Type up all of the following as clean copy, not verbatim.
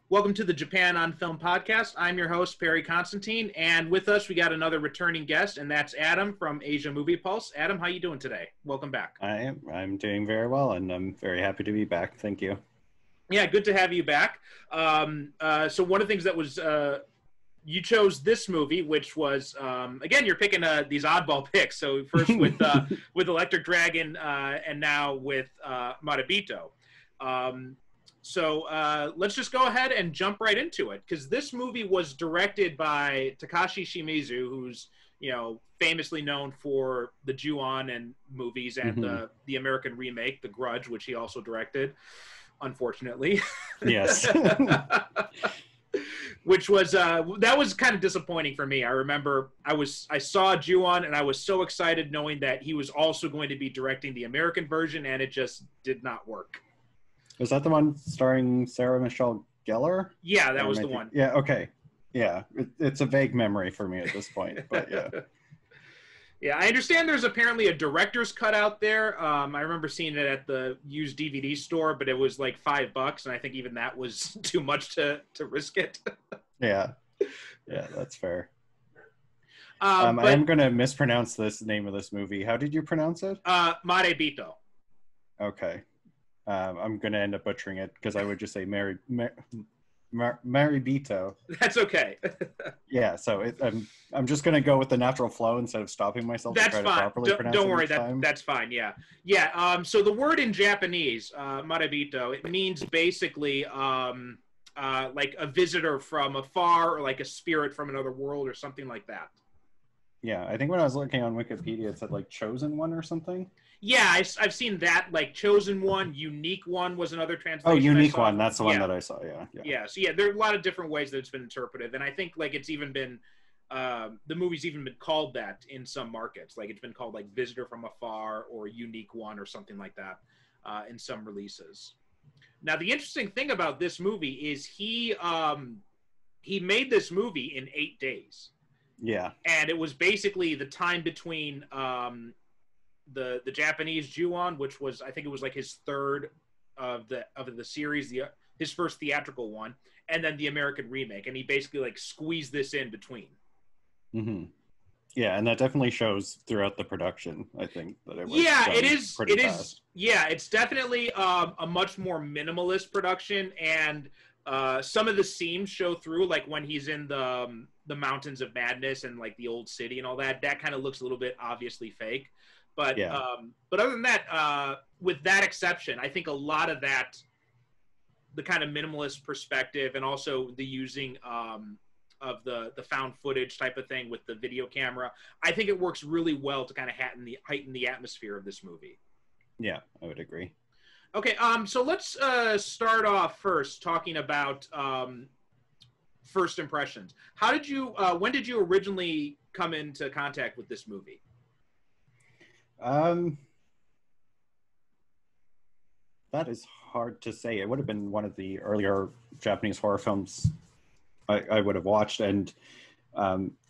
Welcome to the Japan on Film podcast. I'm your host, Perry Constantine, and with us we got another returning guest, and that's Adam from Asia Movie Pulse. Adam, how you doing today? Welcome back. I'm doing very well, and I'm very happy to be back. Thank you. Yeah, good to have you back. So one of the things that was you chose this movie, which was again you're picking these oddball picks. So first with with Electric Dragon, and now with Marebito. So let's just go ahead and jump right into it, because this movie was directed by Takeshi Shimizu, who's famously known for the Ju-on and movies and the American remake, The Grudge, which he also directed, unfortunately. Yes. Which was that was kind of disappointing for me. I remember I saw Ju-on and I was so excited knowing that he was also going to be directing the American version, and it just did not work. Was that the one starring Sarah Michelle Gellar? Yeah, that was the one. Yeah, okay. Yeah, it's a vague memory for me at this point, but yeah. Yeah, I understand there's apparently a director's cut out there. I remember seeing it at the used DVD store, but it was like $5, and I think even that was too much to risk it. Yeah, that's fair. I am going to mispronounce this name of this movie. How did you pronounce it? Marebito. Okay. I'm going to end up butchering it because I would just say Marebito. That's okay. Yeah, so I'm just going to go with the natural flow instead of stopping myself to try to properly pronounce it. Don't worry, that's fine, yeah. Yeah, so the word in Japanese, Marebito, it means basically like a visitor from afar, or like a spirit from another world or something like that. Yeah, I think when I was looking on Wikipedia, it said like chosen one or something. Yeah, I've seen that, like chosen one, unique one was another translation. Oh, unique one, that's the one that I saw, yeah. Yeah, so yeah, there are a lot of different ways that it's been interpreted, and I think like it's even been, the movie's even been called that in some markets. Like it's been called like Visitor from Afar or Unique One or something like that in some releases. Now, the interesting thing about this movie is he made this movie in 8 days. Yeah. And it was basically the time between the Japanese Ju-on, which was, I think it was like his third of the series, his first theatrical one, and then the American remake, and he basically like squeezed this in between. Mm-hmm. Yeah, and that definitely shows throughout the production. I think that it was it is. Yeah, it's definitely a much more minimalist production, and some of the scenes show through, like when he's in the Mountains of Madness and like the old city and all that. That kind of looks a little bit obviously fake. But yeah. But other than that, with that exception, I think a lot of that, the kind of minimalist perspective, and also the using of the found footage type of thing with the video camera, I think it works really well to kind of heighten the atmosphere of this movie. Yeah, I would agree. Okay, so let's start off first talking about first impressions. How did you? When did you originally come into contact with this movie? That is hard to say. It would have been one of the earlier Japanese horror films I would have watched, and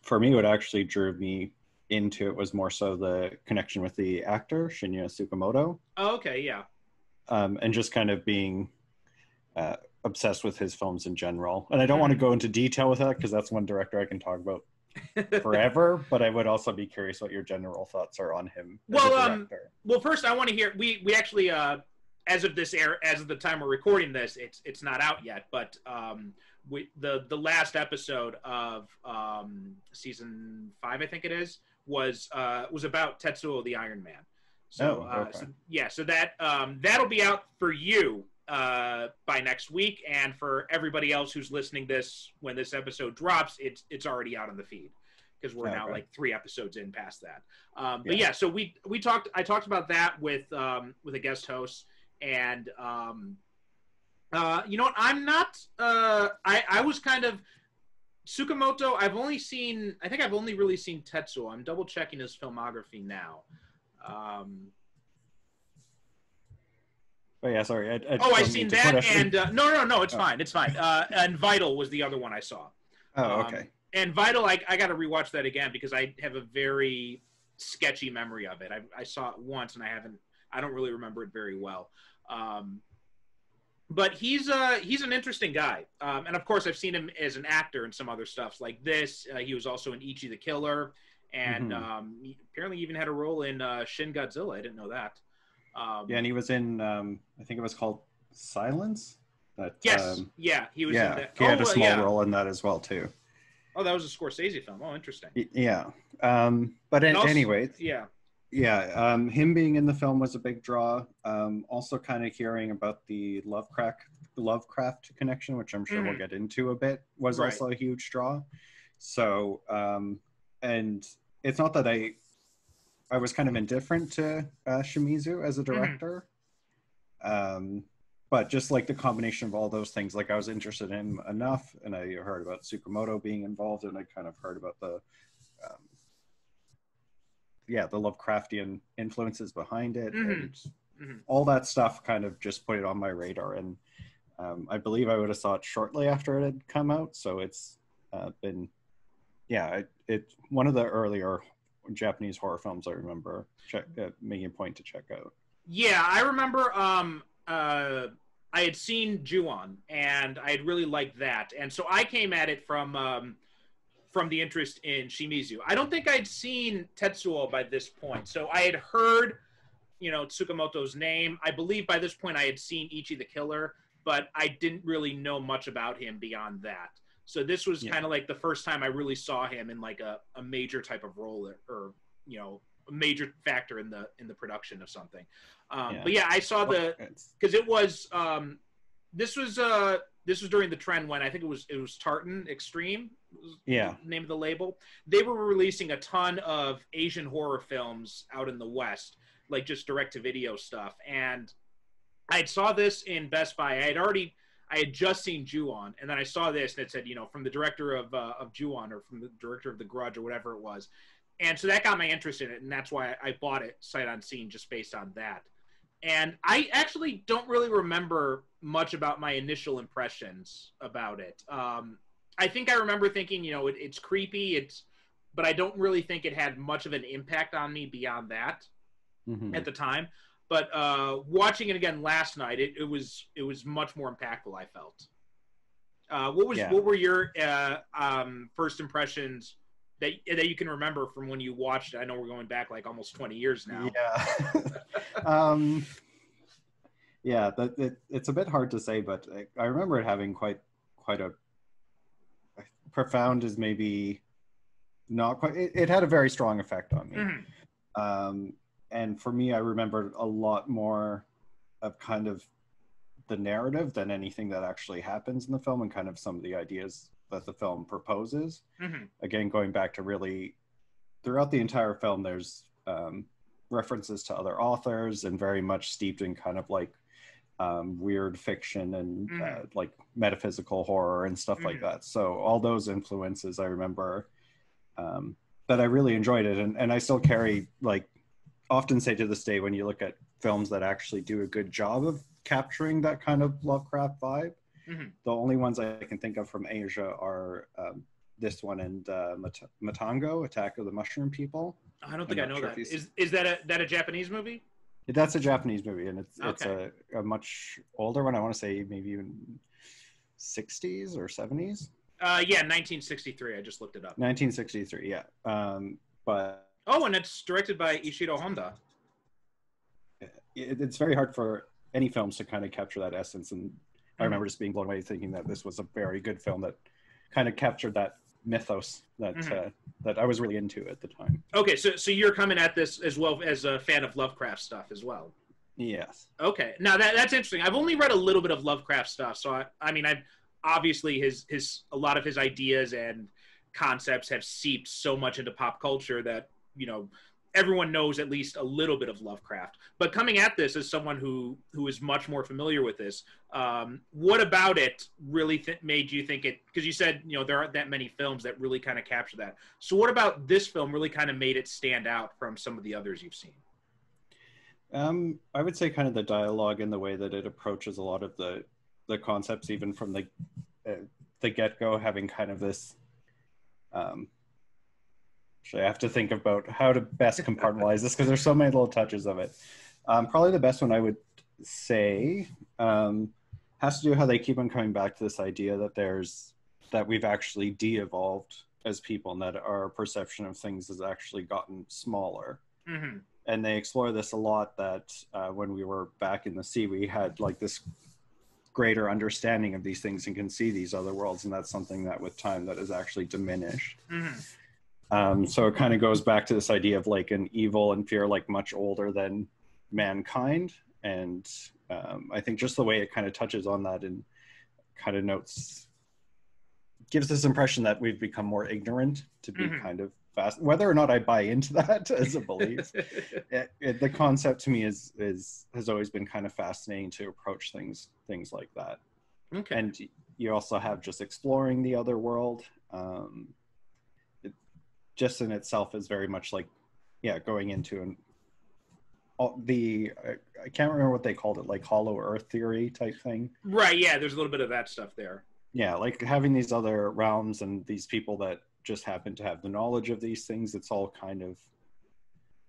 for me, what actually drew me into it was more so the connection with the actor Shinya Tsukamoto. Oh, okay, yeah. And just kind of being obsessed with his films in general. And I don't want to go into detail with that because that's one director I can talk about forever, but I would also be curious what your general thoughts are on him as a director. Well, first I want to hear, we actually, as of the time we're recording this, it's not out yet, but the last episode of season 5, I think it is, was about Tetsuo the Iron Man. So, okay. So that that'll be out for you by next week, and for everybody else who's listening this when this episode drops, it's already out on the feed, because we're now like 3 episodes in past that. But yeah, so I talked about that with a guest host, and you know what, I'm not I was kind of Tsukamoto. I think I've only really seen Tetsuo. I'm double checking his filmography now. Oh yeah, sorry. I've seen that, and no, it's fine, it's fine. And Vital was the other one I saw. Oh, okay. And Vital, I got to rewatch that again because I have a very sketchy memory of it. I saw it once, and I don't really remember it very well. but he's an interesting guy, and of course I've seen him as an actor in some other stuff like this. He was also in Ichi the Killer, and Mm-hmm. he apparently even had a role in Shin Godzilla. I didn't know that. Yeah, and he was in I think it was called Silence. That Yes, yeah, he was in yeah, that. he had a Oh, small yeah. role in that as well too. Oh, that was a Scorsese film. Oh, interesting. Yeah, but And also, anyway, yeah. yeah, him being in the film was a big draw. Also, kind of hearing about the Lovecraft connection, which I'm sure we'll Mhm. get into a bit, was Right. also a huge draw. So, and it's not that I was kind of indifferent to Shimizu as a Mhm. director, um, but just like the combination of all those things, like I was interested in him enough, and I heard about Tsukamoto being involved, and I kind of heard about um, the Lovecraftian influences behind it, Mhm. and Mhm. all that stuff kind of just put it on my radar. And I believe I would have saw it shortly after it had come out, so it's been it's one of the earlier Japanese horror films I remember making a point to check out. Yeah, I remember. I had seen Ju-on, and I had really liked that, and so I came at it from the interest in Shimizu. I don't think I'd seen Tetsuo by this point, so I had heard, Tsukamoto's name. I believe by this point I had seen Ichi the Killer, but I didn't really know much about him beyond that. So this was Yeah, kind of like the first time I really saw him in like a major type of role, or a major factor in the production of something. yeah. But yeah, I saw Well, because it was this was this was during the trend when I think it was Tartan Extreme was the yeah, name of the label. They were releasing a ton of Asian horror films out in the West, like just direct to video stuff. And I saw this in Best Buy. I had just seen Ju-on, and then I saw this, and it said, from the director of Ju-on, or from the director of The Grudge, or whatever it was. And so that got my interest in it, and that's why I bought it sight unseen, just based on that. And I actually don't really remember much about my initial impressions about it. I think I remember thinking, it's creepy, but I don't really think it had much of an impact on me beyond that mm-hmm. at the time. But watching it again last night, it was much more impactful, I felt. Yeah. What were your first impressions that you can remember from when you watched it? I know we're going back like almost 20 years now. Yeah. um, yeah, it's a bit hard to say, but I remember it having quite a profound is maybe not quite. It had a very strong effect on me. Mm-hmm. And for me, I remembered a lot more of kind of the narrative than anything that actually happens in the film, and kind of some of the ideas that the film proposes. Mm-hmm. Again, going back to really throughout the entire film, there's references to other authors and very much steeped in kind of like weird fiction and Mm-hmm. like metaphysical horror and stuff like Mm-hmm. that. So all those influences, I remember that I really enjoyed it, and I still carry, like, often say to this day, when you look at films that actually do a good job of capturing that kind of Lovecraft vibe, Mm-hmm. the only ones I can think of from Asia are this one and Matango, Attack of the Mushroom People. I don't I'm think I not know sure if that. you see. Is that a Japanese movie? That's a Japanese movie, and it's Okay. a much older one. I want to say maybe even 60s or 70s. Yeah, 1963. I just looked it up. 1963, yeah. But Oh, and it's directed by Ishiro Honda. it's very hard for any films to kind of capture that essence. And I Mm-hmm. remember just being blown away thinking that this was a very good film that kind of captured that mythos that Mm-hmm. that I was really into at the time. Okay, so you're coming at this as well as a fan of Lovecraft stuff as well. Yes. Okay, now that's interesting. I've only read a little bit of Lovecraft stuff, so I mean, I've obviously his a lot of his ideas and concepts have seeped so much into pop culture that everyone knows at least a little bit of Lovecraft. But coming at this as someone who is much more familiar with this, what about it really made you think it? Because you said there aren't that many films that really kind of capture that. So what about this film really kind of made it stand out from some of the others you've seen? I would say kind of the dialogue and the way that it approaches a lot of the concepts, even from the get-go, having kind of this. Actually, I have to think about how to best compartmentalize this because there's so many little touches of it. Probably the best one I would say has to do how they keep on coming back to this idea that we've actually de-evolved as people, and that our perception of things has actually gotten smaller. Mm-hmm. And they explore this a lot, that when we were back in the sea, we had like this greater understanding of these things and can see these other worlds, and that's something that with time that is actually diminished. Mm-hmm. So it kind of goes back to this idea of like an evil and fear like much older than mankind. And I think just the way it kind of touches on that and kind of gives this impression that we've become more ignorant to be kind of fast. Whether or not I buy into that as a belief, the concept to me has always been kind of fascinating to approach things like that. Okay. And you also have just exploring the other world. It just in itself is very much like, going into I can't remember what they called it, like hollow earth theory type thing. Right. Yeah. There's a little bit of that stuff there. Yeah. Like having these other realms and these people that just happen to have the knowledge of these things. It's all kind of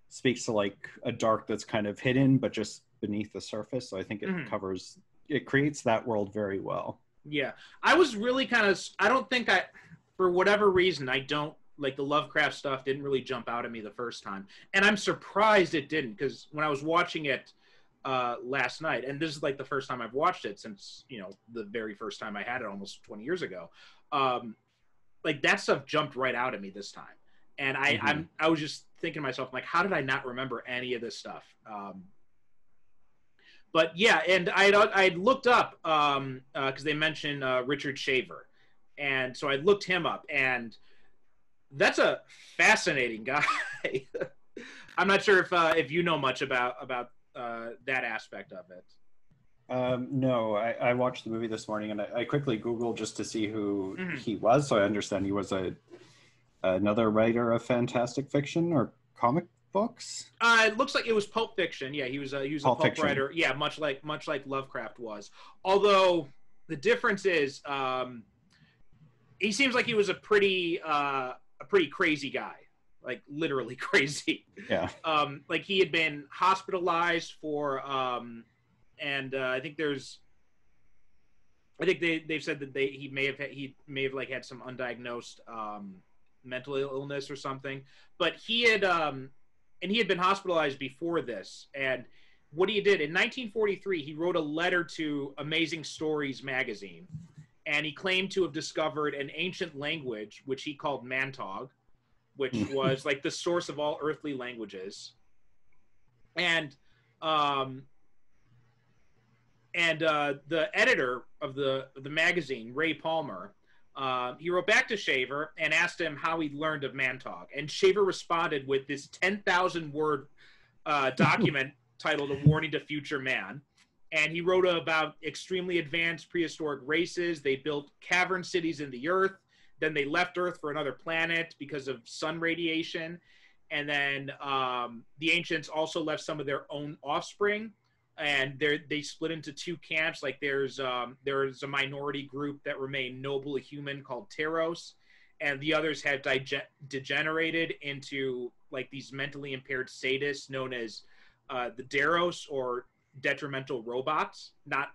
speaks to like a dark that's kind of hidden, but just beneath the surface. So I think it creates that world very well. Yeah. I was really for whatever reason, I don't like the Lovecraft stuff didn't really jump out at me the first time. And I'm surprised it didn't, because when I was watching it last night, and this is like the first time I've watched it since, the very first time I had it almost 20 years ago. Like that stuff jumped right out at me this time. And I was just thinking to myself, like, how did I not remember any of this stuff? But yeah, and I'd looked up, because they mentioned Richard Shaver. And so I looked him up, and that's a fascinating guy. I'm not sure if you know much about that aspect of it. No, I watched the movie this morning, and I quickly Googled just to see who he was. So I understand he was another writer of fantastic fiction or comic books. It looks like it was Pulp Fiction. Yeah, he was a pulp writer. Yeah, much like Lovecraft was. Although the difference is, he seems like he was a pretty crazy guy. Like literally crazy. Yeah. Like he had been hospitalized for, and I think they've said that he may have like had some undiagnosed mental illness or something. But he had been hospitalized before this. And what he did in 1943, he wrote a letter to Amazing Stories magazine, and he claimed to have discovered an ancient language which he called Mantog, which was like the source of all earthly languages. And the editor of the magazine, Ray Palmer, he wrote back to Shaver and asked him how he learned of Mantog. And Shaver responded with this 10,000 word document titled A Warning to Future Man. And he wrote about extremely advanced prehistoric races. They built cavern cities in the earth. Then they left Earth for another planet because of sun radiation. And then the ancients also left some of their own offspring. And they split into two camps. Like there's a minority group that remained noble human called Teros, and the others have degenerated into like these mentally impaired sadists known as the Deros, or detrimental robots.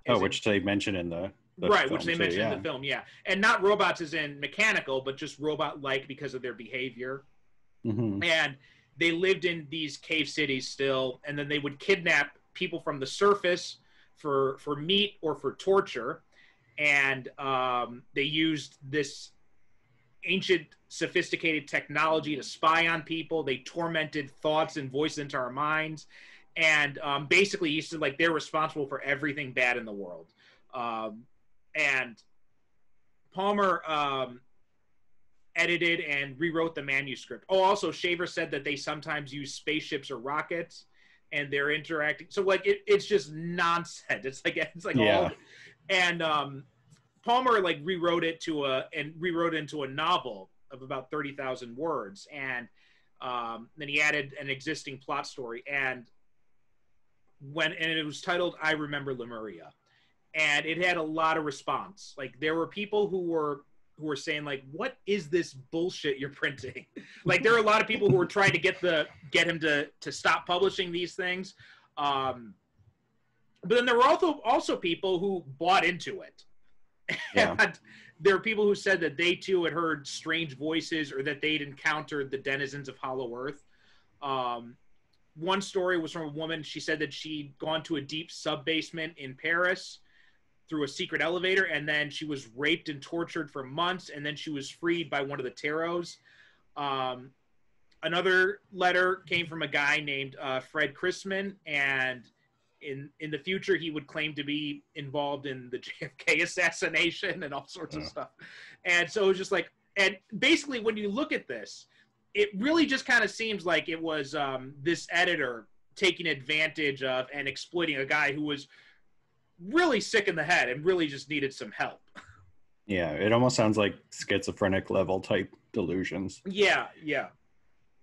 Which they mention in the right, which they mention in the film, yeah, and not robots as in mechanical, but just robot-like because of their behavior. And they lived in these cave cities still, and then they would kidnap people from the surface for meat or for torture, and they used this ancient sophisticated technology to spy on people. They tormented thoughts and voices into our minds, and basically he said like they're responsible for everything bad in the world. And Palmer edited and rewrote the manuscript. Also Shaver said that they sometimes use spaceships or rockets, and they're interacting. So like it's just nonsense. It's like all, and Palmer like rewrote it into a novel of about 30,000 words, and then he added an existing plot story, and it was titled I Remember Lemuria, and it had a lot of response. Like there were people who were saying like, what is this bullshit you're printing? Like there are a lot of people who were trying to get him to stop publishing these things. But then there were also people who bought into it. Yeah. And there are people who said that they too had heard strange voices or that they'd encountered the denizens of Hollow Earth. One story was from a woman. She said that she'd gone to a deep sub-basement in Paris through a secret elevator, and then she was raped and tortured for months, and then she was freed by one of the Taros. Another letter came from a guy named Fred Chrisman, and in the future he would claim to be involved in the JFK assassination and all sorts of stuff. And so it was just like, and basically when you look at this, it really just kind of seems like it was this editor taking advantage of and exploiting a guy who was really sick in the head and really just needed some help. Yeah, it almost sounds like schizophrenic level type delusions. Yeah.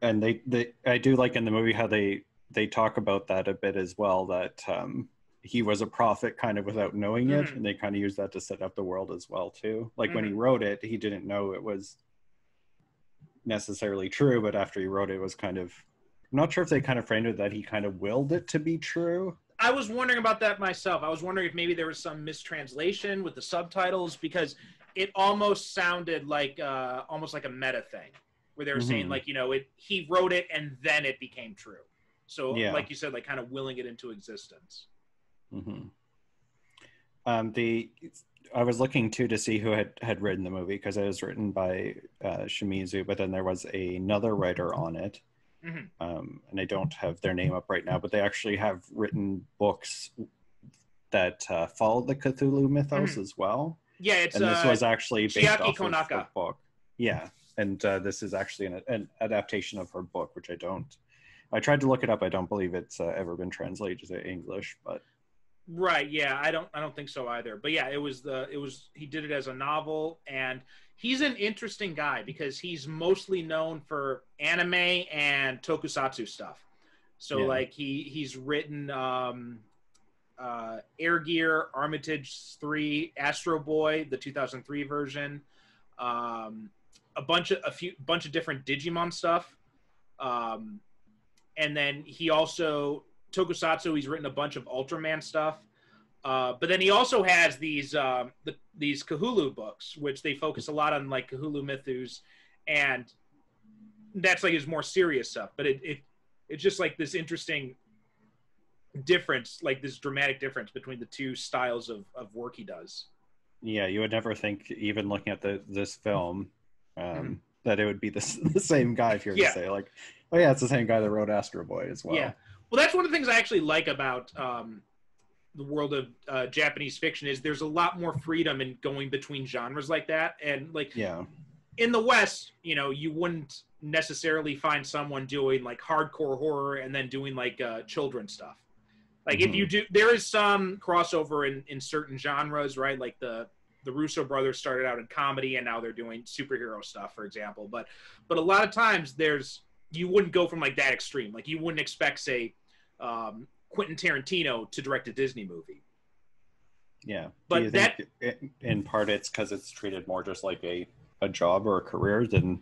And I do like in the movie how they talk about that a bit as well, that he was a prophet kind of without knowing it, and they kind of use that to set up the world as well too. Like when he wrote it, he didn't know it was necessarily true, but after he wrote it, it was kind of, I'm not sure if they kind of framed it that he kind of willed it to be true. I was wondering about that myself. I was wondering if maybe there was some mistranslation with the subtitles, because it almost sounded like almost like a meta thing where they were saying like, you know, he wrote it and then it became true. So like you said, like kind of willing it into existence. I was looking too to see who had written the movie, because it was written by Shimizu, but then there was another writer on it. And I don't have their name up right now, but they actually have written books that follow the Cthulhu mythos as well. Yeah, it's and this was actually based Chiaki off Konaka. of her book. Yeah, and this is actually an adaptation of her book, which I tried to look it up. I don't believe it's ever been translated to English, but right, yeah, I don't think so either. But yeah, he did it as a novel, and he's an interesting guy because he's mostly known for anime and tokusatsu stuff. So like he's written Air Gear, Armitage 3, Astro Boy, the 2003 version, a bunch of different Digimon stuff. And then he also tokusatsu, he's written a bunch of Ultraman stuff. But then he also has these Cthulhu books, which they focus a lot on like Cthulhu mythos, and that's like his more serious stuff. But it's just like this interesting difference, like this dramatic difference between the two styles of work he does. Yeah, you would never think, even looking at this film, that it would be the same guy if you were to say like, oh yeah, it's the same guy that wrote Astro Boy as well. Yeah, well, that's one of the things I actually like about the world of Japanese fiction is there's a lot more freedom in going between genres like that. And like in the West, you know, you wouldn't necessarily find someone doing like hardcore horror and then doing like children's stuff. Like if you do, there is some crossover in certain genres, right? Like the Russo brothers started out in comedy and now they're doing superhero stuff, for example. But a lot of times you wouldn't go from like that extreme. Like you wouldn't expect, say, Quentin Tarantino to direct a Disney movie. Yeah. But do you think in part it's because it's treated more just like a job or a career than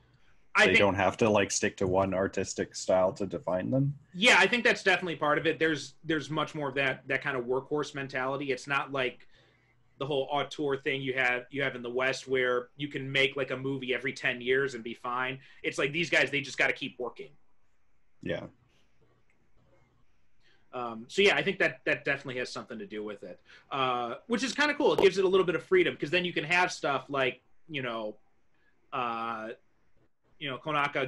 they don't have to like stick to one artistic style to define them? Yeah, I think that's definitely part of it. There's much more of that kind of workhorse mentality. It's not like the whole auteur thing you have in the West where you can make like a movie every 10 years and be fine. It's like these guys, they just got to keep working. Yeah. So yeah, I think that definitely has something to do with it, which is kind of cool. It gives it a little bit of freedom because then you can have stuff like, Konaka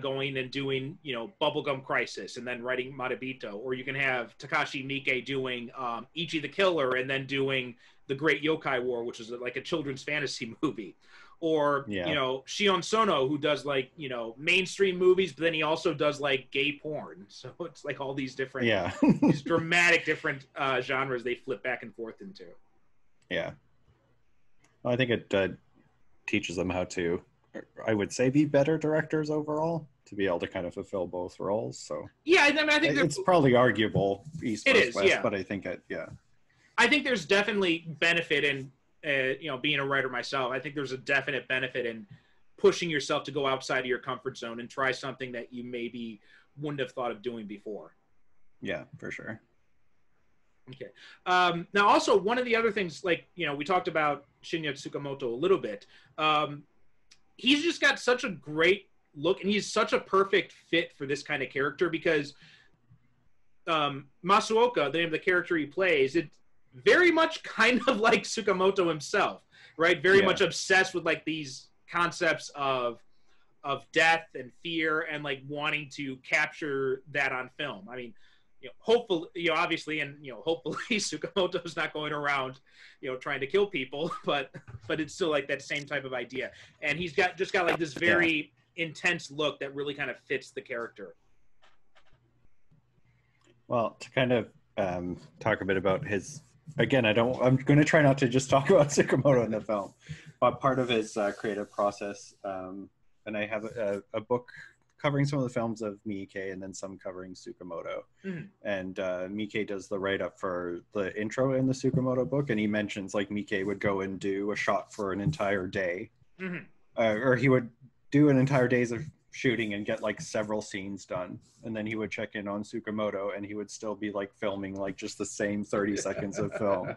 going and doing, Bubblegum Crisis and then writing Marebito, or you can have Takashi Miike doing Ichi the Killer and then doing The Great Yokai War, which is like a children's fantasy movie. Or, Shion Sono, who does like, mainstream movies, but then he also does like gay porn. So it's like all these different, these dramatic different genres they flip back and forth into. Yeah. Well, I think it teaches them how to, I would say, be better directors overall, to be able to kind of fulfill both roles. So yeah, I mean, I think it's probably arguable East versus West, but I think I think there's definitely benefit in being a writer myself. I think there's a definite benefit in pushing yourself to go outside of your comfort zone and try something that you maybe wouldn't have thought of doing before. Yeah, for sure. Okay. Now, also, one of the other things, like, you know, we talked about Shinya Tsukamoto a little bit. He's just got such a great look, and he's such a perfect fit for this kind of character because Masuoka, the name of the character he plays, it's very much kind of like Tsukamoto himself, right? Very much obsessed with like these concepts of death and fear and like wanting to capture that on film. I mean, you know, hopefully, you know, obviously, and you know, hopefully Tsukamoto's not going around, you know, trying to kill people, but it's still like that same type of idea. And he's got like this very intense look that really kind of fits the character. Well, to kind of talk a bit about his, again, I'm going to try not to just talk about Tsukamoto in the film, but part of his creative process, and I have a book covering some of the films of Miike and then some covering Tsukamoto. Mm-hmm. And Miike does the write-up for the intro in the Tsukamoto book, and he mentions like Miike would go and do a shot for an entire day. Mm-hmm. Or he would do an entire days of shooting and get like several scenes done, and then he would check in on Tsukamoto and he would still be like filming like just the same 30 seconds of film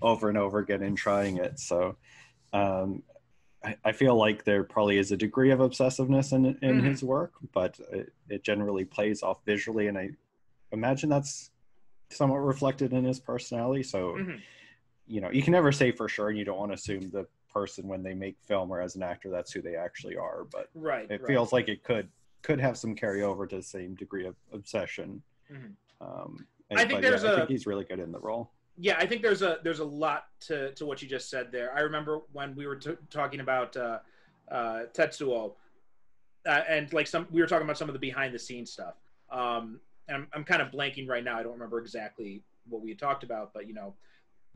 over and over again and trying it. So I feel like there probably is a degree of obsessiveness in his work, but it generally plays off visually, and I imagine that's somewhat reflected in his personality. So you know, you can never say for sure, and you don't want to assume the person when they make film or as an actor that's who they actually are, but it feels like it could have some carryover to the same degree of obsession. I think he's really good in the role. Yeah, I think there's a lot to what you just said there. I remember when we were talking about Tetsuo, and like we were talking about some of the behind the scenes stuff. And I'm kind of blanking right now. I don't remember exactly what we had talked about, but you know,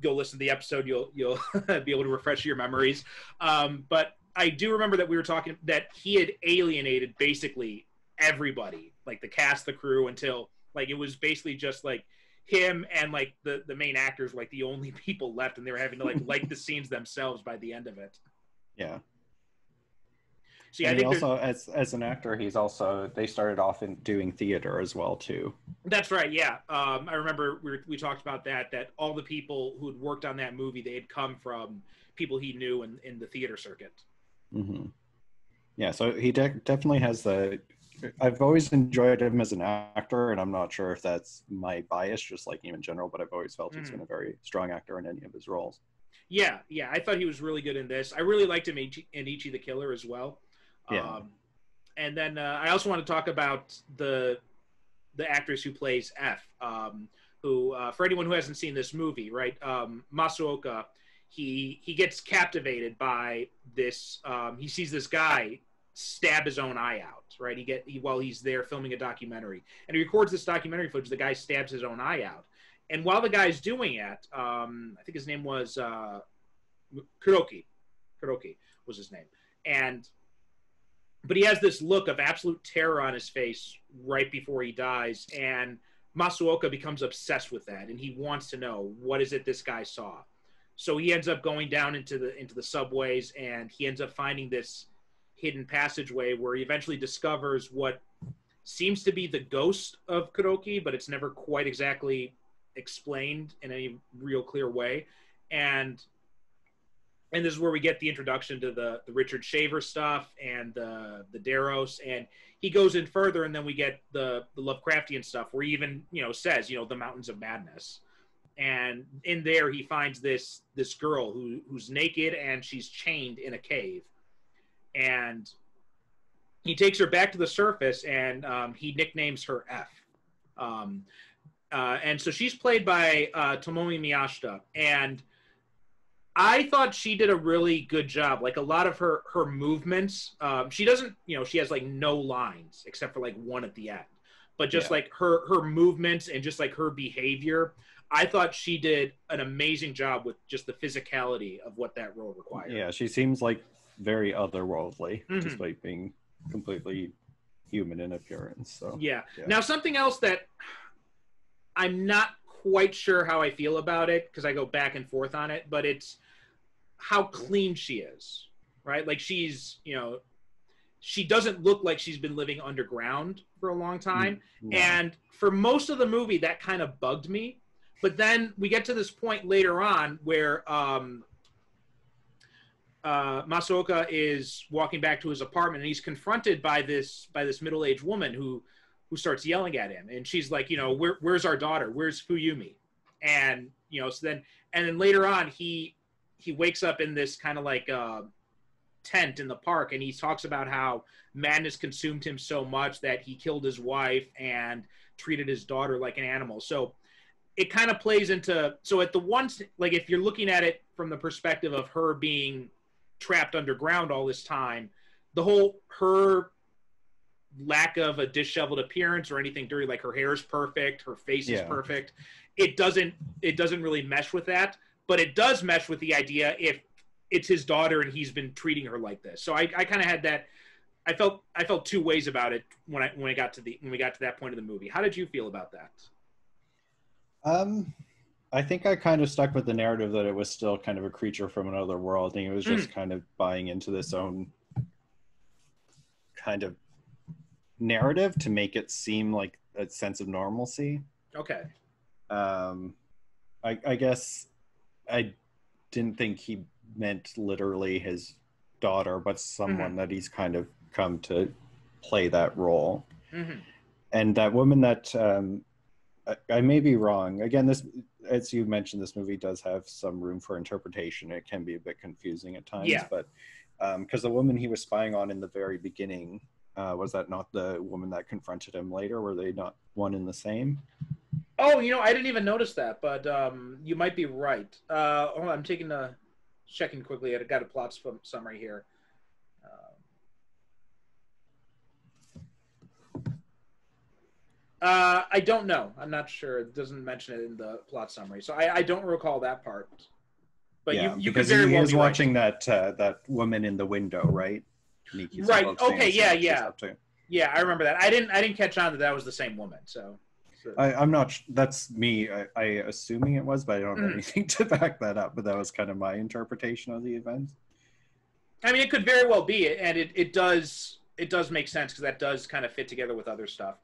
go listen to the episode, you'll be able to refresh your memories. But I do remember that we were talking that he had alienated basically everybody, like the cast, the crew, until like it was basically just like him and like the main actors, like the only people left, and they were having to like the scenes themselves by the end of it. Yeah. So yeah, and I think also as an actor, they started off in doing theater as well too. That's right. Yeah. I remember we talked about that all the people who had worked on that movie, they had come from people he knew in the theater circuit. Mm-hmm. Yeah. So he definitely has I've always enjoyed him as an actor, and I'm not sure if that's my bias, just like him in general, but I've always felt he's been a very strong actor in any of his roles. Yeah. Yeah. I thought he was really good in this. I really liked him in Ichi the Killer as well. Yeah. And then I also want to talk about the actress who plays F, who for anyone who hasn't seen this movie, right? Masuoka, he gets captivated by this. He sees this guy stab his own eye out, right? While he's there filming a documentary, and he records this documentary footage. The guy stabs his own eye out, and while the guy's doing it, I think his name was Kuroki. Kuroki was his name, but he has this look of absolute terror on his face right before he dies, and Masuoka becomes obsessed with that, and he wants to know what is it this guy saw. So he ends up going down into the subways, and he ends up finding this hidden passageway where he eventually discovers what seems to be the ghost of Kuroki, but it's never quite exactly explained in any real clear way. And this is where we get the introduction to the Richard Shaver stuff and the Deros, and he goes in further, and then we get the Lovecraftian stuff where he even, you know, says, you know, the Mountains of Madness. And in there he finds this girl who's naked and she's chained in a cave. And he takes her back to the surface, and he nicknames her F. And so she's played by Tomomi Miyashita, and I thought she did a really good job. Like a lot of her movements, she doesn't, you know, she has like no lines except for like one at the end, but just like her movements and just like her behavior, I thought she did an amazing job with just the physicality of what that role required. Yeah, she seems like very otherworldly, despite being completely human in appearance. So yeah. Now something else that I'm not quite sure how I feel about it, because I go back and forth on it, but it's how clean she is, right? Like she's, you know, she doesn't look like she's been living underground for a long time. No. And for most of the movie, that kind of bugged me. But then we get to this point later on where Masaoka is walking back to his apartment, and he's confronted by this middle-aged woman who starts yelling at him, and she's like, where's our daughter? Where's Fuyumi? And so then later on he wakes up in this kind of like tent in the park, and he talks about how madness consumed him so much that he killed his wife and treated his daughter like an animal. So it kind of plays into, so at the once, like if you're looking at it from the perspective of her being trapped underground all this time, her lack of a disheveled appearance or anything dirty, like her hair is perfect, her face is perfect. It doesn't really mesh with that, but it does mesh with the idea if it's his daughter and he's been treating her like this. So I kind of had that. I felt two ways about it when we got to that point of the movie. How did you feel about that? I think I kind of stuck with the narrative that it was still kind of a creature from another world, and he was just kind of buying into this own kind of narrative to make it seem like a sense of normalcy. Okay. I guess I didn't think he meant literally his daughter, but someone that he's kind of come to play that role. And that woman that I may be wrong. Again, this, as you mentioned, this movie does have some room for interpretation. It can be a bit confusing at times, but because the woman he was spying on in the very beginning, was that not the woman that confronted him later? Were they not one and the same? Oh, I didn't even notice that, but you might be right. Hold on, I'm checking quickly. I got a plot summary here. I don't know. I'm not sure. It doesn't mention it in the plot summary, so I don't recall that part. But you could very well be watching right. that woman in the window, right? Niki's right. Okay. Yeah. I remember that. I didn't catch on that was the same woman. So. I'm not. That's me. I assuming it was, but I don't have anything to back that up. But that was kind of my interpretation of the event. I mean, it could very well be, and it does make sense because that does kind of fit together with other stuff.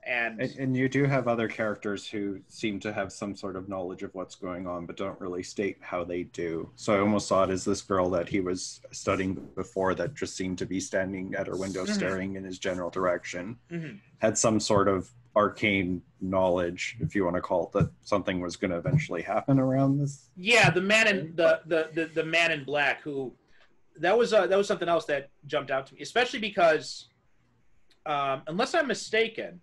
And you do have other characters who seem to have some sort of knowledge of what's going on, but don't really state how they do. So I almost saw it as this girl that he was studying before that just seemed to be standing at her window staring in his general direction, had some sort of arcane knowledge, if you want to call it, that something was going to eventually happen around this. Yeah, the man in the man in black, who that was something else that jumped out to me, especially because unless I'm mistaken,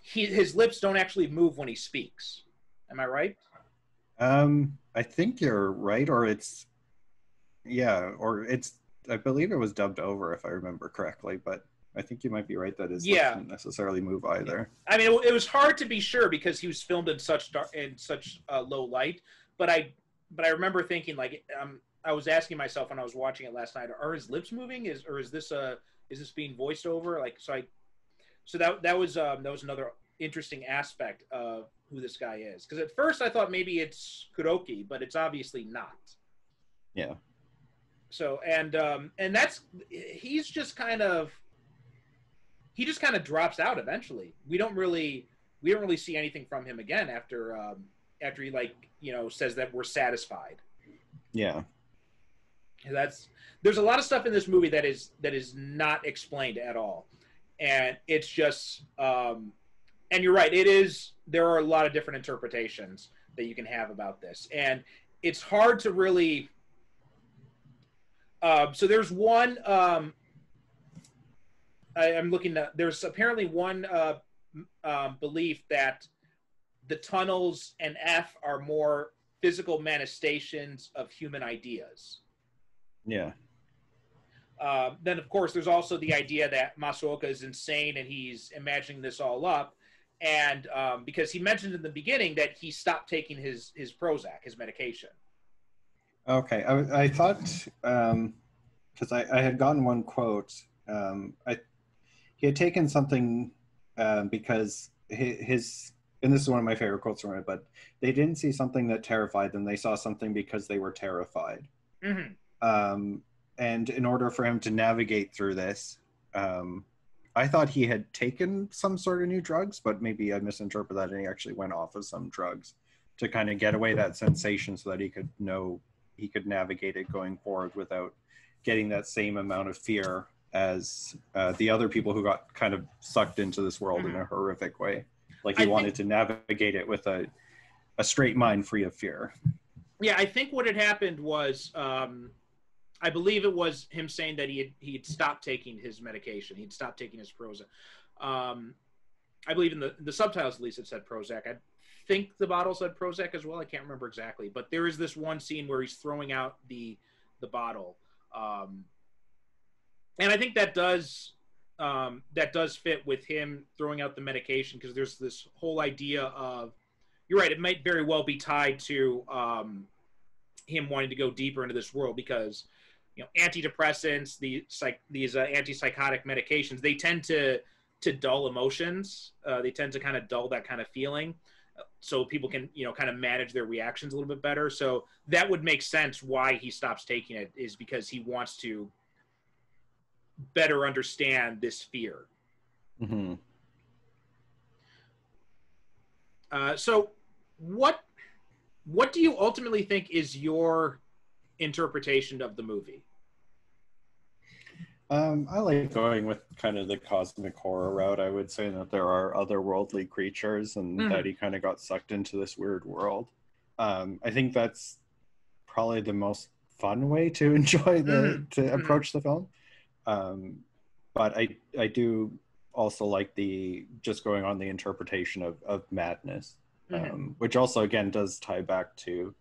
his lips don't actually move when he speaks. Am I right? I think you're right, or it's I believe it was dubbed over if I remember correctly, but I think you might be right that his lips didn't necessarily move either. I mean, it was hard to be sure because he was filmed in such low light, but I remember thinking, like, I was asking myself when I was watching it last night, are his lips moving? Is this being voiced over? Like, so that was another interesting aspect of who this guy is. Because at first I thought maybe it's Kuroki, but it's obviously not. Yeah. So and that's he just kind of drops out eventually. We don't really see anything from him again after he says that we're satisfied. Yeah. There's a lot of stuff in this movie that is not explained at all. And it's just and you're right, there are a lot of different interpretations that you can have about this. And it's hard to really so there's one I'm looking at, there's apparently one belief that the tunnels and F are more physical manifestations of human ideas. Yeah. Then, of course, there's also the idea that Masaoka is insane and he's imagining this all up. And because he mentioned in the beginning that he stopped taking his Prozac, his medication. Okay. I thought, because I had gotten one quote, he had taken something because his, and this is one of my favorite quotes from it, but they didn't see something that terrified them. They saw something because they were terrified. And in order for him to navigate through this, I thought he had taken some sort of new drugs, but maybe I misinterpreted that and he actually went off of some drugs. to kind of get away that sensation so that he could navigate it going forward without getting that same amount of fear as the other people who got kind of sucked into this world in a horrific way. Like he wanted to navigate it with a straight mind free of fear. Yeah, I think what had happened was, I believe it was him saying that he'd stopped taking his medication. He'd stopped taking his Prozac. I believe in the subtitles at least it said Prozac. I think the bottle said Prozac as well. I can't remember exactly, but there is this one scene where he's throwing out the bottle, and I think that does fit with him throwing out the medication, because there's this whole idea of, you're right, it might very well be tied to him wanting to go deeper into this world, because antidepressants, these antipsychotic medications, they tend to dull emotions. They tend to kind of dull that kind of feeling, so people can kind of manage their reactions a little bit better. So that would make sense why he stops taking it, is because he wants to better understand this fear. Mm-hmm. So what do you ultimately think is your interpretation of the movie? I like going with kind of the cosmic horror route. I would say that there are otherworldly creatures and that he kind of got sucked into this weird world. I think that's probably the most fun way to enjoy to approach the film. But I do also like the just going on the interpretation of madness, which also again does tie back to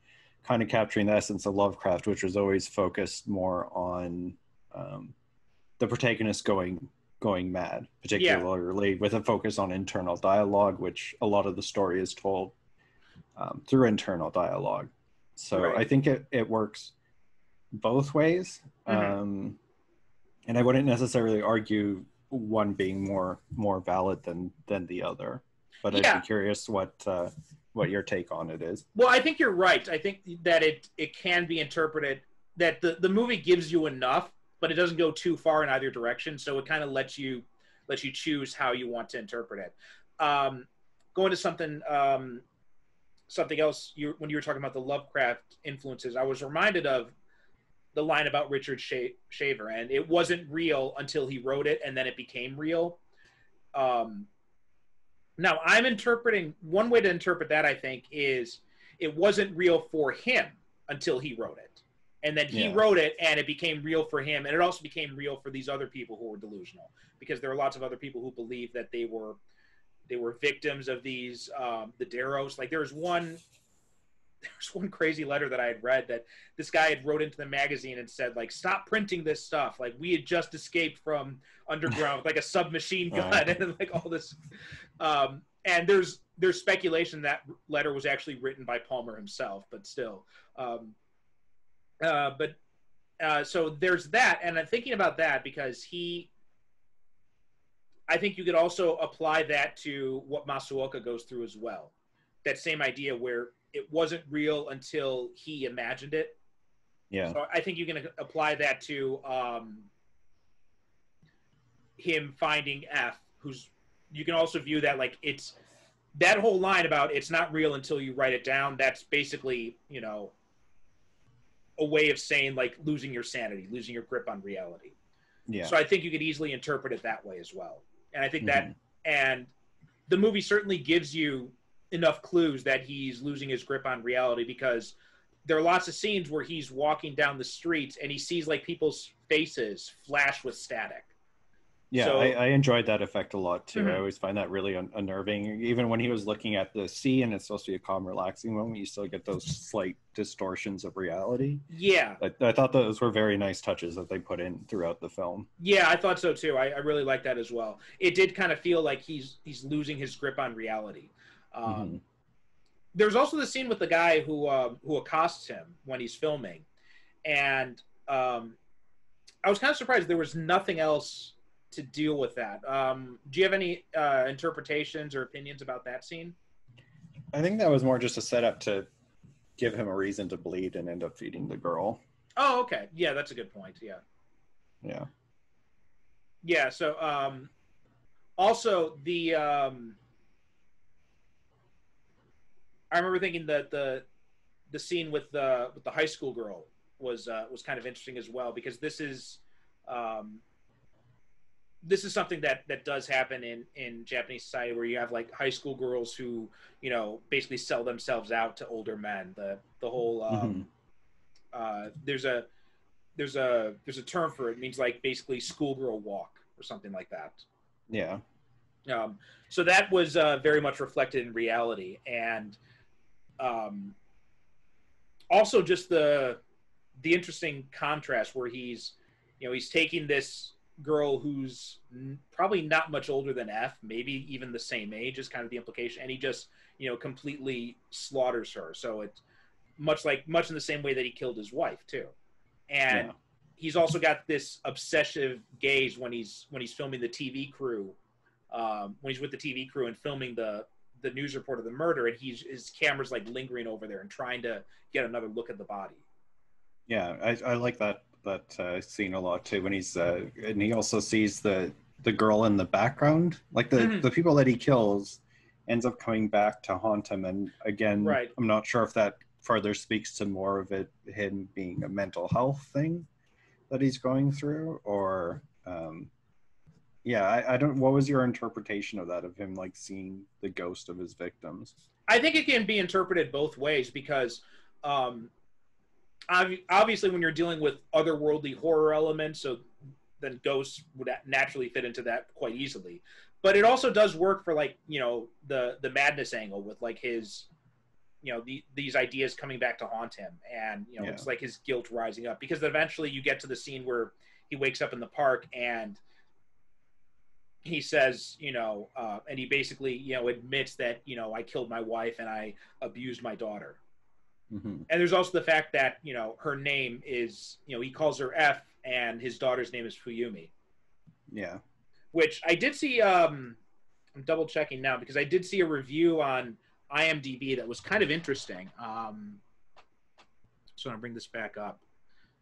kind of capturing the essence of Lovecraft, which was always focused more on the protagonist going mad, particularly with a focus on internal dialogue, which a lot of the story is told through internal dialogue. So I think it works both ways. And I wouldn't necessarily argue one being more valid than the other, but I'd be curious what your take on it is. Well, I think you're right. I think that it can be interpreted that the movie gives you enough, but it doesn't go too far in either direction. So it kind of lets you choose how you want to interpret it. Going to something else, when you were talking about the Lovecraft influences, I was reminded of the line about Richard Shaver, and it wasn't real until he wrote it, and then it became real. Now, I'm interpreting, one way to interpret that, I think, is it wasn't real for him until he wrote it. And then he wrote it, and it became real for him, and it also became real for these other people who were delusional, because there are lots of other people who believe that they were victims of these the Deros. Like there's one crazy letter that I had read that this guy had wrote into the magazine and said, like, stop printing this stuff. Like, we had just escaped from underground with like a submachine gun and like all this. And there's speculation that letter was actually written by Palmer himself, but still. So there's that, and I'm thinking about that because I think you could also apply that to what Masuoka goes through as well. That same idea where it wasn't real until he imagined it. Yeah. So I think you can apply that to him finding F, you can also view that like it's that whole line about it's not real until you write it down. That's basically, a way of saying like losing your sanity, losing your grip on reality. Yeah. So I think you could easily interpret it that way as well. And I think that, and the movie certainly gives you enough clues that he's losing his grip on reality, because there are lots of scenes where he's walking down the streets and he sees like people's faces flash with static. Yeah, so, I enjoyed that effect a lot too. I always find that really unnerving. Even when he was looking at the sea and it's supposed to be a calm, relaxing moment, you still get those slight distortions of reality. Yeah. I thought those were very nice touches that they put in throughout the film. Yeah, I thought so too. I really like that as well. It did kind of feel like he's losing his grip on reality. There's also the scene with the guy who accosts him when he's filming. And I was kind of surprised there was nothing else to deal with that. Do you have any interpretations or opinions about that scene? I think that was more just a setup to give him a reason to bleed and end up feeding the girl. Oh, okay. Yeah, that's a good point. Yeah. Yeah. Yeah, so also the I remember thinking that the scene with the high school girl was kind of interesting as well, because this is something that does happen in Japanese society, where you have like high school girls who, you know, basically sell themselves out to older men. The whole there's a term for it. It means like basically schoolgirl walk or something like that. Yeah. So that was very much reflected in reality, and also just the interesting contrast where he's taking this girl who's probably not much older than F, maybe even the same age is kind of the implication, and he just completely slaughters her. So it's much in the same way that he killed his wife too. And he's also got this obsessive gaze when he's filming the TV crew, when he's with the TV crew and filming the news report of the murder, and his camera's like lingering over there and trying to get another look at the body. Yeah, I like that scene a lot too, when he's and he also sees the girl in the background, like the people that he kills ends up coming back to haunt him. And again, I'm not sure if that further speaks to more of it him being a mental health thing that he's going through, or I don't, what was your interpretation of that, of him like seeing the ghost of his victims? I think it can be interpreted both ways, because obviously when you're dealing with otherworldly horror elements, so then ghosts would naturally fit into that quite easily. But it also does work for like, the madness angle with like his, these ideas coming back to haunt him, and it's like his guilt rising up, because eventually you get to the scene where he wakes up in the park and he says, and he basically, admits that, I killed my wife and I abused my daughter. Mm-hmm. And there's also the fact that, her name is, he calls her F, and his daughter's name is Fuyumi. Yeah. Which I did see, I'm double checking now, because I did see a review on IMDb that was kind of interesting. So I'm going to bring this back up.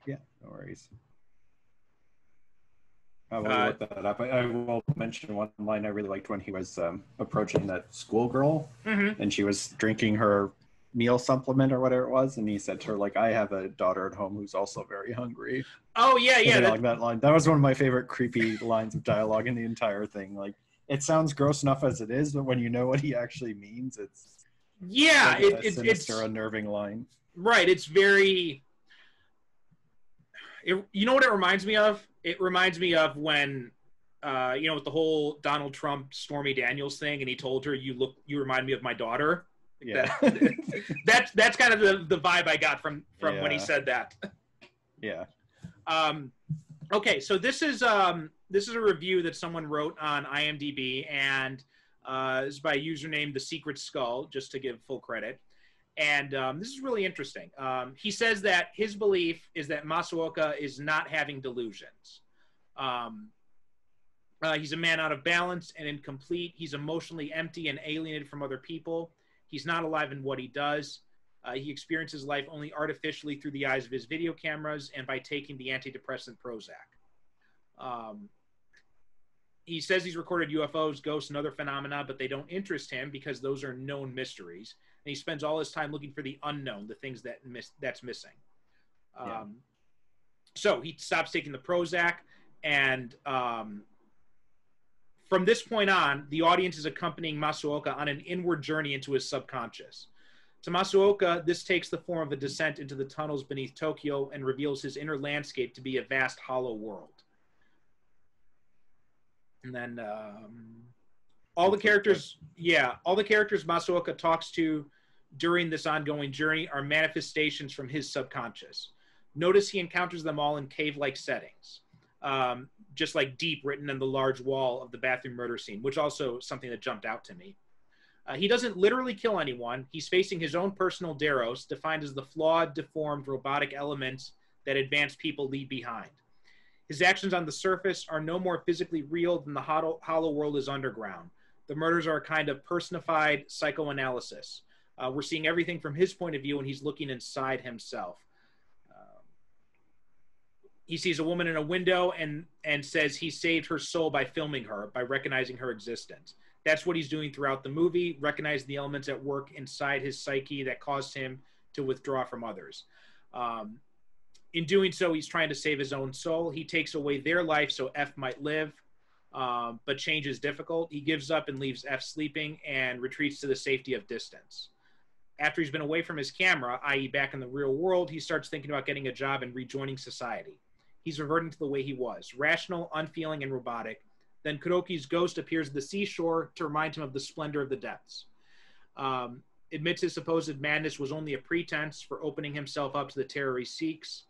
Yeah, no worries. I will look that up. I will mention one line I really liked when he was approaching that schoolgirl, and she was drinking her meal supplement or whatever it was, and he said to her, like, I have a daughter at home who's also very hungry. Oh, yeah. That line. That was one of my favorite creepy lines of dialogue in the entire thing. Like, it sounds gross enough as it is, but when you know what he actually means, it's it's sinister, unnerving line. Right. It's very... you know what it reminds me of? It reminds me of when, with the whole Donald Trump Stormy Daniels thing, and he told her, you remind me of my daughter. Yeah. That's kind of the vibe I got from when he said that. Yeah. Okay, so this is a review that someone wrote on IMDb, and this is by a user named The Secret Skull, just to give full credit. And this is really interesting. He says that his belief is that Masuoka is not having delusions. He's a man out of balance and incomplete. He's emotionally empty and alienated from other people. He's not alive in what he does. He experiences life only artificially through the eyes of his video cameras and by taking the antidepressant Prozac. He says he's recorded UFOs, ghosts, and other phenomena, but they don't interest him because those are known mysteries. And he spends all his time looking for the unknown, the things that's missing. So he stops taking the Prozac, and from this point on, the audience is accompanying Masuoka on an inward journey into his subconscious. To Masuoka, this takes the form of a descent into the tunnels beneath Tokyo and reveals his inner landscape to be a vast hollow world. And then all the characters Masuoka talks to during this ongoing journey are manifestations from his subconscious. Notice he encounters them all in cave-like settings, just like deep written in the large wall of the bathroom murder scene, which also something that jumped out to me. He doesn't literally kill anyone. He's facing his own personal Deros, defined as the flawed, deformed, robotic elements that advanced people leave behind. His actions on the surface are no more physically real than the hollow world is underground. The murders are a kind of personified psychoanalysis. We're seeing everything from his point of view, and he's looking inside himself. He sees a woman in a window and says he saved her soul by filming her, by recognizing her existence. That's what he's doing throughout the movie, recognizing the elements at work inside his psyche that caused him to withdraw from others. In doing so, he's trying to save his own soul. He takes away their life so F might live, but change is difficult. He gives up and leaves F sleeping and retreats to the safety of distance. After he's been away from his camera, i.e. back in the real world, he starts thinking about getting a job and rejoining society. He's reverting to the way he was, rational, unfeeling, and robotic. Then Kuroki's ghost appears at the seashore to remind him of the splendor of the depths. Admits his supposed madness was only a pretense for opening himself up to the terror he seeks.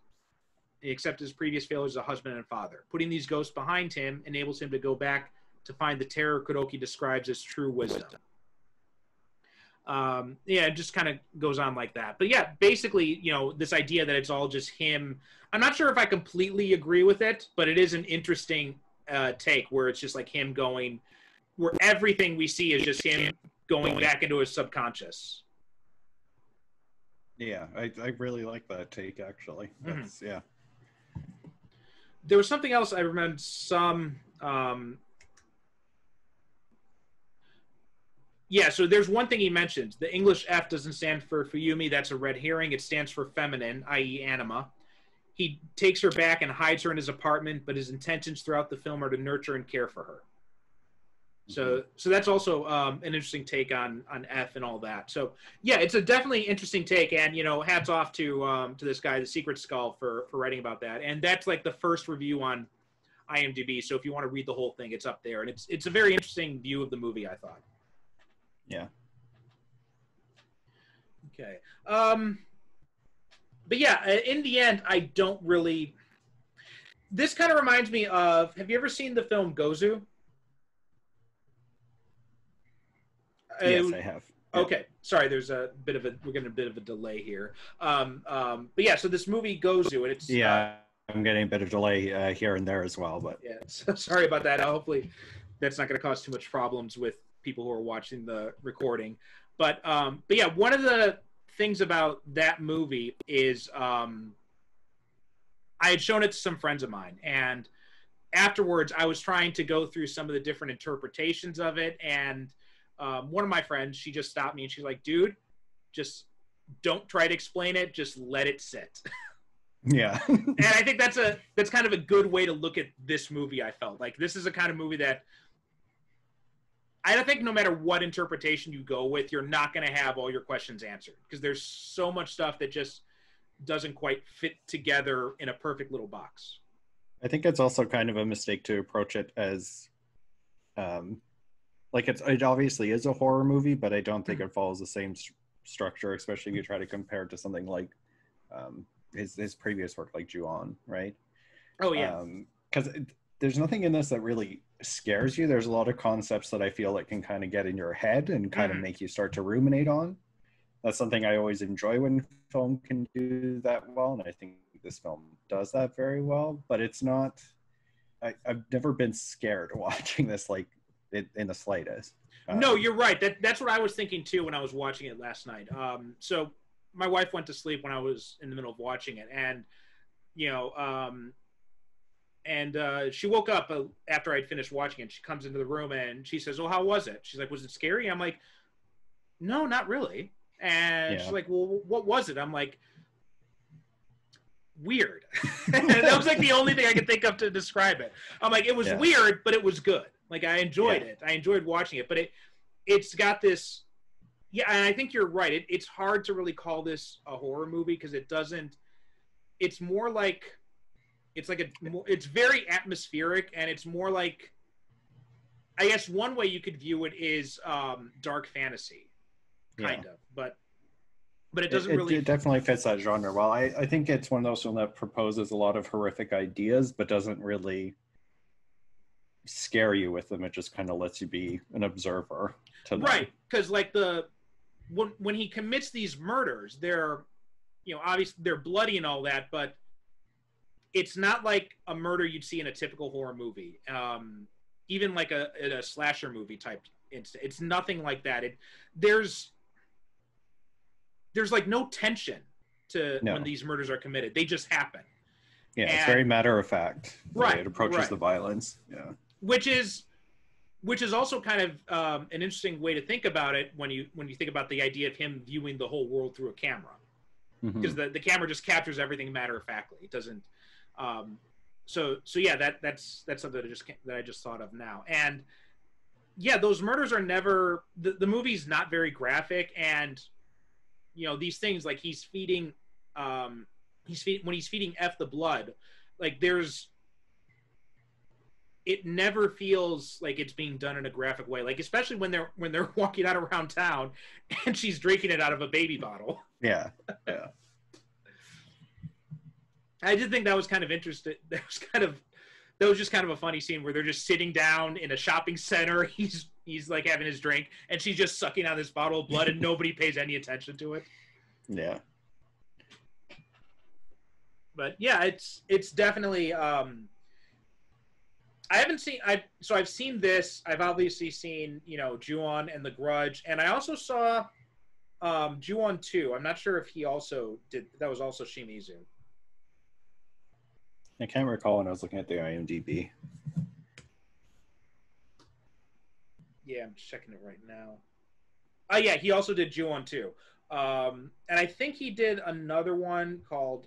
He accepts his previous failures as a husband and father. Putting these ghosts behind him enables him to go back to find the terror Kuroki describes as true wisdom. It just kind of goes on like that. But yeah, basically, this idea that it's all just him. I'm not sure if I completely agree with it, but it is an interesting take where it's just like him going, where everything we see is just him going back into his subconscious. Yeah, I really like that take, actually. That's, yeah. There was something else I remembered so there's one thing he mentions. The English F doesn't stand for Fuyumi. That's a red herring. It stands for feminine, i.e. anima. He takes her back and hides her in his apartment, but his intentions throughout the film are to nurture and care for her. So that's also an interesting take on F and all that. So yeah, it's a definitely interesting take, and hats off to this guy, the Secret Skull, for writing about that. And that's like the first review on IMDb. So if you want to read the whole thing, it's up there, and it's a very interesting view of the movie, I thought. Yeah. Okay. But yeah, in the end, I don't really. This kind of reminds me of. Have you ever seen the film Gozu? Yes, I have. Okay, sorry. We're getting a bit of a delay here. But yeah, so this movie Gozu, and it's I'm getting a bit of delay here and there as well, but yeah, so sorry about that. Hopefully, that's not going to cause too much problems with people who are watching the recording. But yeah, one of the things about that movie is I had shown it to some friends of mine, and afterwards I was trying to go through some of the different interpretations of it, and one of my friends, she just stopped me and she's like, dude, just don't try to explain it. Just let it sit. Yeah. And I think that's kind of a good way to look at this movie. I felt like this is a kind of movie that I don't think no matter what interpretation you go with, you're not going to have all your questions answered, because there's so much stuff that just doesn't quite fit together in a perfect little box. I think it's also kind of a mistake to approach it as like it obviously is a horror movie, but I don't think it follows the same structure, especially if you try to compare it to something like his previous work, like Ju-on, right? Oh yeah. Because there's nothing in this that really scares you. There's a lot of concepts that I feel like can kind of get in your head and kind of make you start to ruminate on. That's something I always enjoy when film can do that well, and I think this film does that very well. But it's not. I've never been scared watching this, like, in the slightest. No, you're right. That's what I was thinking too when I was watching it last night. So my wife went to sleep when I was in the middle of watching it, and she woke up after I'd finished watching it. She comes into the room and she says, "Oh, how was it?" She's like, "Was it scary?" I'm like, "No, not really." And she's like, "Well, what was it?" I'm like, "Weird." And that was like the only thing I could think of to describe it. I'm like, it was weird, but it was good. Like, I enjoyed it. I enjoyed watching it, but it's got this. Yeah, and I think you're right. It's hard to really call this a horror movie because it doesn't. It's more like. It's very atmospheric, and it's more like, I guess one way you could view it is dark fantasy, kind of, but it doesn't really. It definitely fits that genre well. I think it's one of those films that proposes a lot of horrific ideas, but doesn't really scare you with them. It just kind of lets you be an observer to them. Right, because like when he commits these murders, they're obviously they're bloody and all that, but it's not like a murder you'd see in a typical horror movie, even like in a slasher movie type instant. It's nothing like that. There's like no tension to when these murders are committed. They just happen. Yeah, it's very matter of fact. Right. It approaches the violence. Yeah. Which is which is also kind of an interesting way to think about it when you think about the idea of him viewing the whole world through a camera, because the camera just captures everything matter of factly. It doesn't. So yeah, that's something that I just thought of now. And yeah, those murders are never, the movie's not very graphic, and you know, these things like he's feeding when he's feeding F the blood, like it never feels like it's being done in a graphic way, like especially when they're walking out around town and she's drinking it out of a baby bottle. Yeah. I did think that was kind of interesting. That was just kind of a funny scene where they're just sitting down in a shopping center. He's like having his drink, and she's just sucking on this bottle of blood, and nobody pays any attention to it. Yeah. But yeah, it's definitely. I've seen this. I've obviously seen, you know, Ju-on and the Grudge, and I also saw Ju-on 2. I'm not sure if he also did. That was also Shimizu. I can't recall when I was looking at the IMDb. Yeah, I'm checking it right now. Oh yeah, he also did Ju-on 2. And I think he did another one called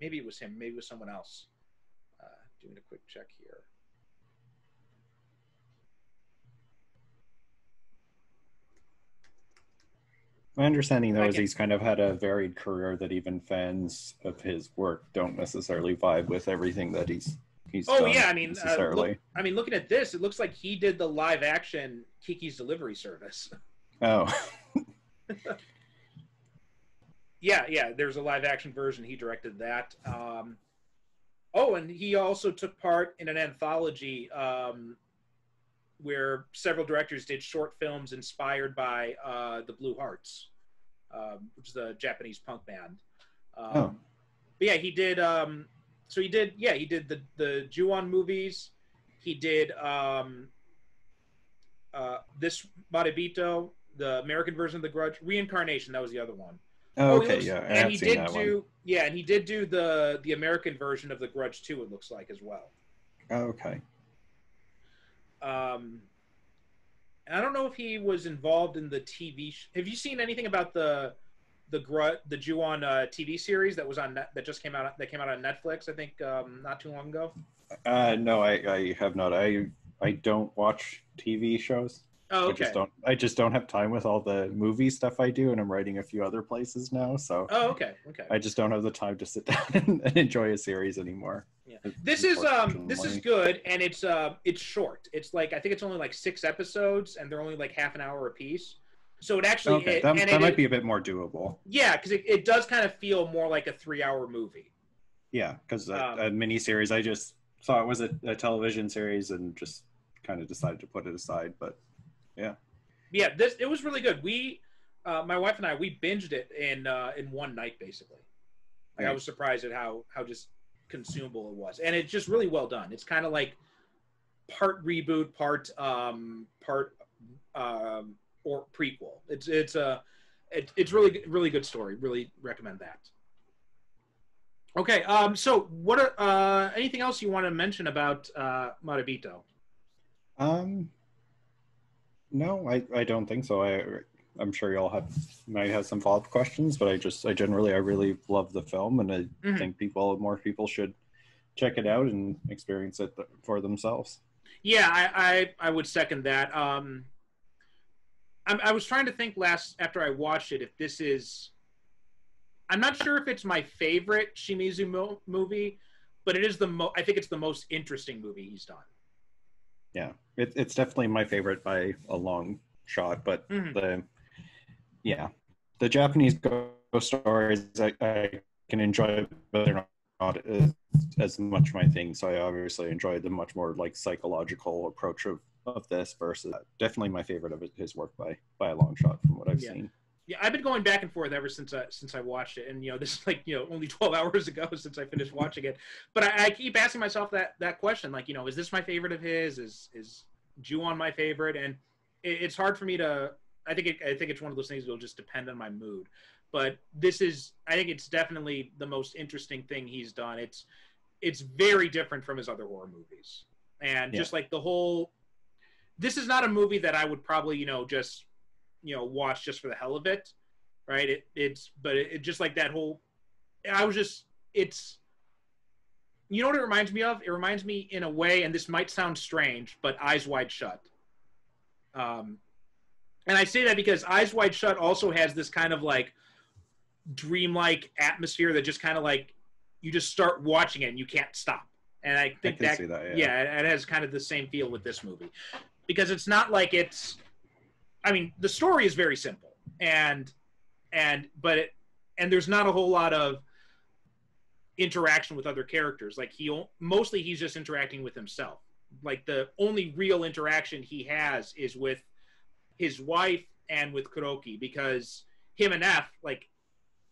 maybe it was him, maybe it was someone else. Doing a quick check here. My understanding, though, is he's kind of had a varied career that even fans of his work don't necessarily vibe with everything that he's done. Yeah, I mean, looking at this, it looks like he did the live action Kiki's Delivery Service. Oh. Yeah, there's a live action version. He directed that. And he also took part in an anthology where several directors did short films inspired by the Blue Hearts, which is a Japanese punk band. But yeah, he did. He did the Ju-on movies. He did this Marebito, the American version of The Grudge. Reincarnation, that was the other one. Oh, okay, yeah, and he did do and he did do the American version of The Grudge 2, it looks like, as well. Oh, okay. I don't know if he was involved in the TV. Have you seen anything about the Ju-on TV series that was on that just came out? That came out on Netflix, I think, not too long ago. No, I have not. I don't watch TV shows. Oh, okay. I just don't have time with all the movie stuff I do, and I'm writing a few other places now. So. Oh, okay. I just don't have the time to sit down and enjoy a series anymore. Yeah. This is good, and it's short. It's like, I think it's only like 6 episodes, and they're only like half an hour a piece. So it actually that might be a bit more doable. Yeah, because it does kind of feel more like a 3-hour movie. Yeah, because a mini series, I just thought it was a television series and just kind of decided to put it aside. But yeah, it was really good. We, my wife and I, we binged it in one night basically. Like, I was surprised at how just consumable it was, and it's just really well done. It's kind of like part reboot, part or prequel. It's really good story. Really recommend that. Okay, so what anything else you want to mention about Marebito? No, I don't think so. I'm sure y'all might have some follow-up questions, but I really love the film, and I think more people should check it out and experience it for themselves. Yeah, I would second that. I was trying to think after I watched it if this is. I'm not sure if it's my favorite Shimizu movie, but it is I think it's the most interesting movie he's done. Yeah, it's definitely my favorite by a long shot, but the Japanese ghost stories I can enjoy, but they're not as much my thing. So I obviously enjoy the much more like psychological approach of this versus definitely my favorite of his work by a long shot from what I've seen. Yeah, I've been going back and forth ever since I watched it, and this is like only 12 hours ago since I finished watching it. But I keep asking myself that question, like is this my favorite of his? Is Ju-on my favorite? And it's hard for me to. I think it's one of those things that'll just depend on my mood. But I think it's definitely the most interesting thing he's done. It's very different from his other horror movies, and just like the whole this is not a movie that I would probably, just, watch just for the hell of it, right? But it just like that whole, it's, you know what it reminds me of? It reminds me in a way, and this might sound strange, but Eyes Wide Shut. And I say that because Eyes Wide Shut also has this kind of like dreamlike atmosphere that just kind of like, you just start watching it and you can't stop. And I think I can see that, yeah. It has kind of the same feel with this movie. Because it's not like the story is very simple. And there's not a whole lot of interaction with other characters. Like mostly he's just interacting with himself. Like the only real interaction he has is with his wife and with Kuroki, because him and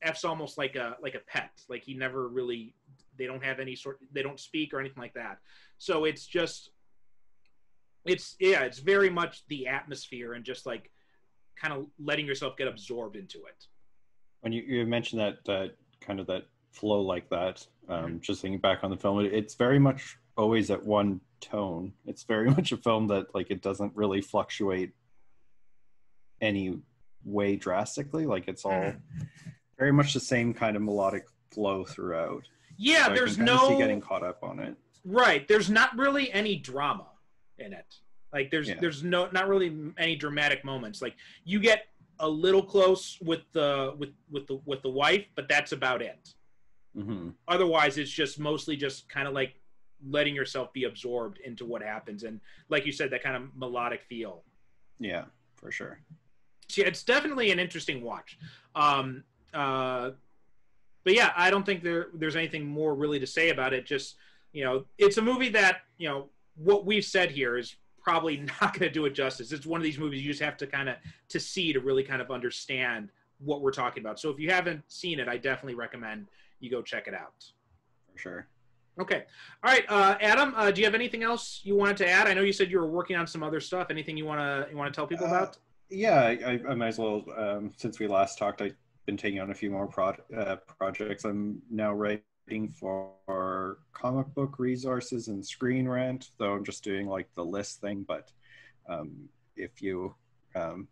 F's almost like a pet. Like he never really, they don't speak or anything like that. So it's very much the atmosphere and just like kind of letting yourself get absorbed into it. When you mentioned that kind of that flow like that, just thinking back on the film, it's very much always at one tone. It's very much a film that like it doesn't really fluctuate any way drastically. Like it's all very much the same kind of melodic flow throughout. Yeah, so there's I can see getting caught up on it. Right, there's not really any drama in it. Like there's not really any dramatic moments. Like you get a little close with the wife, but that's about it. Mm-hmm. Otherwise, it's just mostly just kind of like letting yourself be absorbed into what happens, and like you said, that kind of melodic feel. Yeah, for sure. So, yeah, it's definitely an interesting watch. But yeah, I don't think there's anything more really to say about it. Just, it's a movie that, what we've said here is probably not going to do it justice. It's one of these movies you just have to to see to really kind of understand what we're talking about. So if you haven't seen it, I definitely recommend you go check it out. For sure. Okay. All right. Adam, do you have anything else you wanted to add? I know you said you were working on some other stuff. Anything you want to tell people about? Yeah, I might as well. Since we last talked, I've been taking on a few more projects. I'm now writing for comic book resources and Screen Rant, though I'm just doing like the list thing. But if you, I'm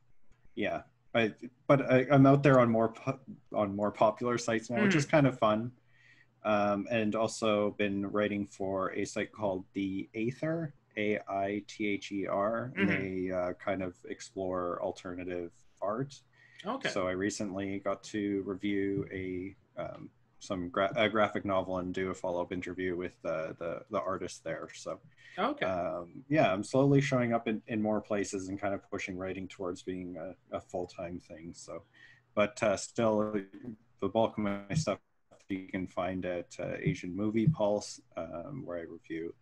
out there on more popular sites now, which is kind of fun. And also been writing for a site called The Aether, AITHER, and they kind of explore alternative art. Okay. So I recently got to review a graphic novel and do a follow-up interview with the artist there. So okay. I'm slowly showing up in more places and kind of pushing writing towards being a full-time thing. So, but still, the bulk of my stuff you can find at Asian Movie Pulse, where I review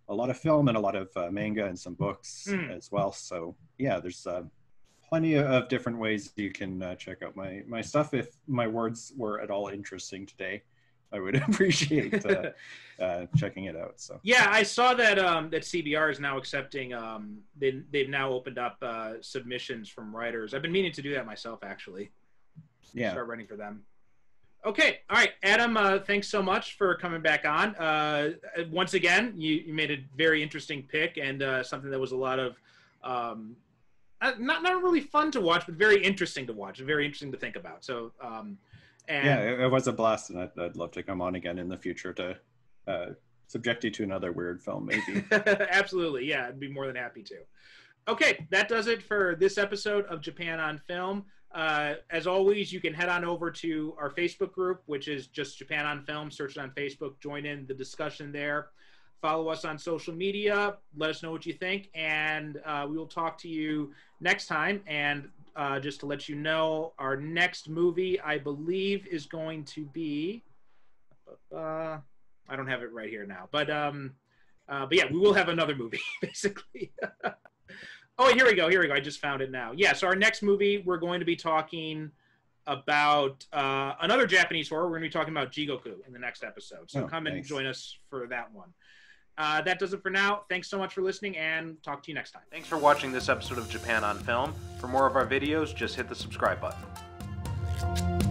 a lot of film and a lot of manga and some books as well. So yeah, there's plenty of different ways you can check out my stuff. If my words were at all interesting today, I would appreciate checking it out. So yeah, I saw that that CBR is now accepting. They've now opened up submissions from writers. I've been meaning to do that myself, actually. Yeah, start writing for them. Okay, all right, Adam. Thanks so much for coming back on. Once again, you made a very interesting pick and something that was a lot of not really fun to watch, but very interesting to watch, and very interesting to think about. So, yeah, it was a blast, and I'd love to come on again in the future to subject you to another weird film, maybe. Absolutely, yeah, I'd be more than happy to. Okay, that does it for this episode of Japan on Film. As always, you can head on over to our Facebook group, which is just Japan on Film. Search it on Facebook, join in the discussion there. Follow us on social media. Let us know what you think, and we will talk to you next time. And just to let you know, our next movie, I believe, is going to be. I don't have it right here now, but yeah, we will have another movie basically. Oh, here we go. I just found it now. Yeah, so our next movie, we're going to be talking about another Japanese horror. We're going to be talking about Jigoku in the next episode. So come and join us for that one. That does it for now. Thanks so much for listening, and talk to you next time. Thanks for watching this episode of Japan on Film. For more of our videos, just hit the subscribe button.